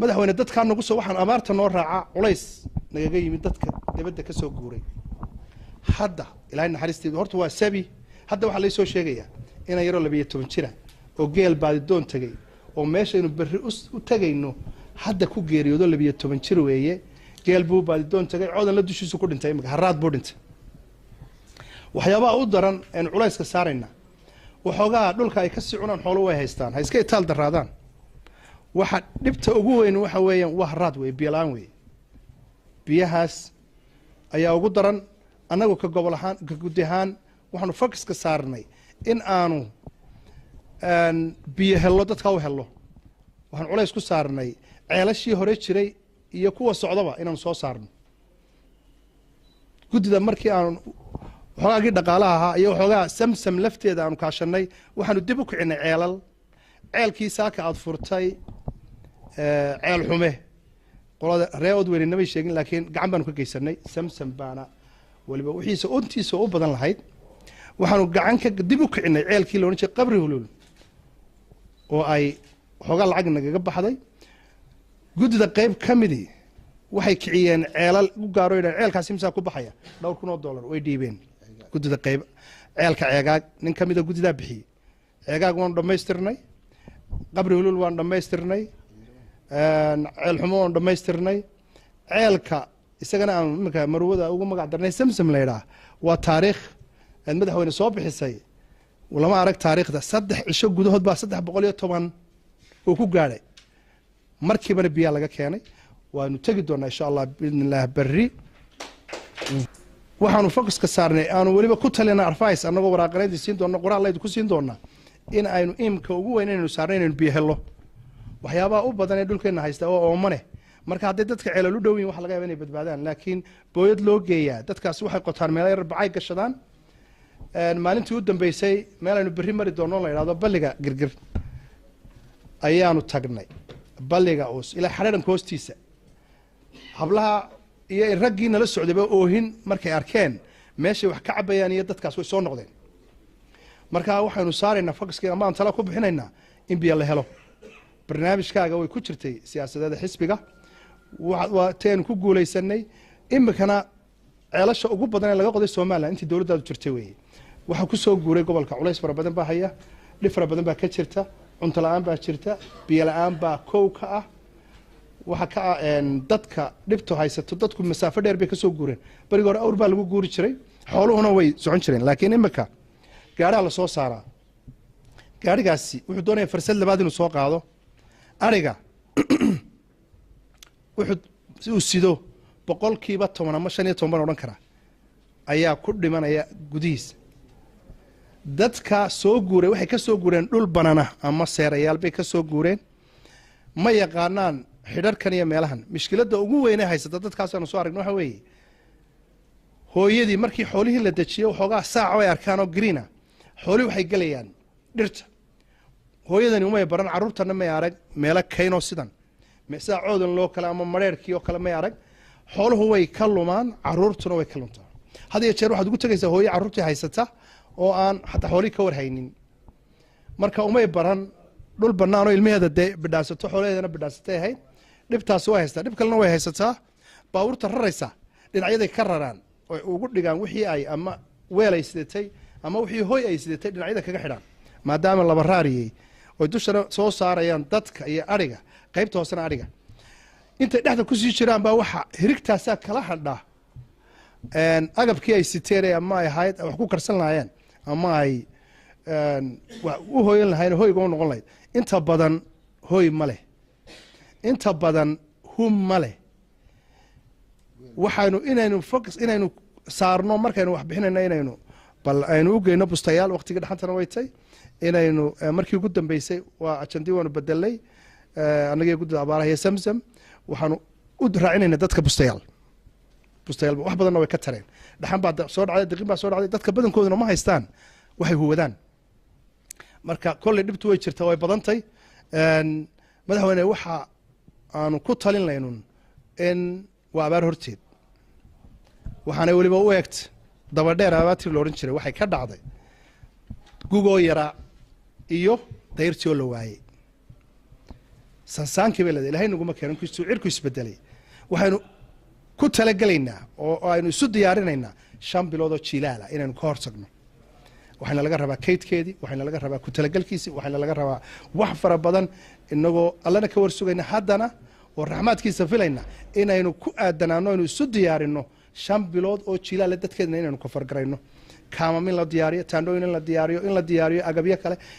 madaxweyne dadka nagu soo waxaan abaarta noo raaca culays nagaga yimid dadka dibadda ka soo guuray hadda ilaahay naxariisteedu horta waa sabi hadda waxa la soo sheegayaa in yaro 12 jira oo geel baadi doon tagay oo meeshaynu berri u tagayno hadda ku geeriyoodo 12 jir weeye geel buu baadi doon tagay coodan la dushiisu ku dhintay imika haraad buu dhintay waxyaabaha u daran in culayska saarayna waxoogaa dhulka ay ka sii cunaan xoolo way haystaan ha iska itaal daraadaan waxa dhibta ugu weyn waxa weeyaan waa haraad weey biyalaan weey biyahaas ayaa ugu daran anagu ka gobol ahaan ka gud ahaan waxaanu focus ka saarnay in aanu biyo helo dadka u helo waxaan culays ku saarnay ceelashii hore jiray iyo kuwa socdaba inaan soo saarno gudida markii aan waxaagii dhaqaalaha ahaa iyo waxoogaa samsam lafteeda aanu kaashanay waxaanu dib u kicinay ceelal ceelkii saaka aad furtay ceel xume qolada reeod weyn inaba sheegin laakiin gacan baanu ka geysanay samsam baana waliba wixiisa ontiisa u badan lahayd waxaanu gacan ka dib u kicinay ceelkii loo jeeday qabri hulul oo ay waxoogaa lacag nagaga baxday gudida qayb kamidi waxay kiciyeen ceelal u gaaro ceelkaasi imsa ku baxaya $2,000 way dhiibeen gudida qayb ceelka ceegaag nin kamida gudida bixiyay ceegaag waan dhameystirnay qabri hulul waan dhameystirnay ceel xumo waan dhameystirnay ceelka isagana aan marka marwada ugu magac darnay samsam leeyahay waa taariikh madaxweyne soo bixisay lama arag taariikhda 3 cisho gudahood baa 310 oo ku gaaray markiiba biyo laga keenay waanu tagi doonaa insha Allah biidnillah barri waxaanu focus ka saarnay aanu waliba ku talina arfays anagoo waraaqareedii siin doona qoraalleed ku siin doona in aynu imka ugu weynaynu saarnayno biyo helo waxyaabaha u badan ee dhulkeena haysta oo oomane marka hadday dadka ceelal u dhow yihiin wax laga yaabaa inay badbaadaan laakiin booyad loo geeyaa dadkaas waxay qotaan meel yar bacay gashadaan maalintii u dambeysay meel aynu berri mari doono la yiraahdo balliga girgir ayaanu tagnay balliga oos ila xareeran hoostiisa hablaha iyo raggii nala socdayba oohin markay arkeen meeshay wax ka cabayaan iyo dadkaas way soo noqdeen marka waxaanu saaraynaa focuska ama aan tala ku bixinaynaa in biyo la helo barnaamijkaaga way ku jirtay siyaasadda xisbiga waa teen ku guuleysanay imikana ceelasha ugu badan ee laga qoday Soomaaliya intii dawladdu jirtay weey waxa ku soo guuray gobolka culays fara badan baa haya dhif fara badan baa ka jirta cunto la'aan baa jirta biyo la'aan baa koow ka ah waxa ka dadka dhibto haysato dadku masaafo dheer bay ka soo guureen bariga hore awr baa lagu guuri jiray xooluhuna way socon jireen laakiin imika gaariga la soo saaraa gaarigaasi wuxuu doonayaa farsad labaad inuu soo qaado ariga wuxuu sido 10% ama 15 oran kara ayaa ku dhimanaya gudihiisa dadka soo guuray waxay ka soo guureen dhul banana ama seerayaal bay ka soo guureen ma yaqaanaan xidharkan iyo meelahan mushkiladda ugu weyn ee haysata dadkaas aanu soo aragnay waxa weeye hooyadii markii xoolihii la dajiyo waxoogaa saac ay arkaan oo green ah xoolihii waxay galayaan dhirta hooyadani uma baran carruurtana ma arag meelo kaynoo sidan meesa coodan loo kala ama mareerkii oo kale ma arag xooluhu way ka lumaan carruurtuna way ka luntaan hadii jeer waxaad ugu tagaysaa hooyo carruurtii haysata oo aan xataa xoolii ka warhaynin marka uma baran dhul banaan oo ilmaheeda bidhaasato xoolaheedana bidhaasatay ahayd dhibtaas way haystaa dhib kalena way haysataa baawurta raraysa dhinacyada ka raraan oo ugu dhigaan wixii ay ama weelay sidatay ama wixii hooy ay sidatay dhinacyada kaga xidhaan maadaama laba raariyay oo dushana soo saarayaan dadka iyo ariga qaybta hoosena ariga inta dhaxda ku sii jiraan baa waxa hirigtaasa kala hadhaa agabkii ay siteen ama ay hayd wax ku karsan laayeen ama ay u hooyan lahayn hooyga u noqon lahayd inta badan hooy male inta badan hum male waxaanu inaynu focus inaynu saarno markaynu wax bixinayna inaynu bal aynu u geeyno bustayaal waqtiga dhaxantana waytay inaynu markii ugu dambeysay waa ajandii waanu bedelay anaga gudda abaaraha iyo samsam waxaanu u raacinayna dadka bustayaal wax badan way ka tareen dhaxan baa soo dhacday diqin baa soo dhacday dadka badankooduna ma haystaan waxay huwadaan marka kulli dhibtu way jirtaa way badantay madaxweyne waxa aanu ku talin laynun in waa abaar horteed waxaana waliba u eegtay daba dheer abaartii la oran jiray waxay ka dhacday gugoo yara iyo dayrtii oo la waayay sansaankii bay leedahay ilaahay naguma keenin kustuu cirku isbedelay waxaynu ku talagelaynaa oo aynu isu diyaarinaynaa 5 bilood oo jilaala inaynu ka hortagno waxayna laga rabaa kaydkeedii waxayna laga rabaa ku talagalkiisii waxayna laga rabaa wax fara badan inagoo allana ka warsugayna haddana oo raxmaadkiisa filayna inaynu ku aadanaano inaynu isu diyaarino 5 bilood oo jilaala dadkeedna inaynu ka fargarayno kaamamin la diyaariyo taandhooyin in la diyaariyo agabyo kale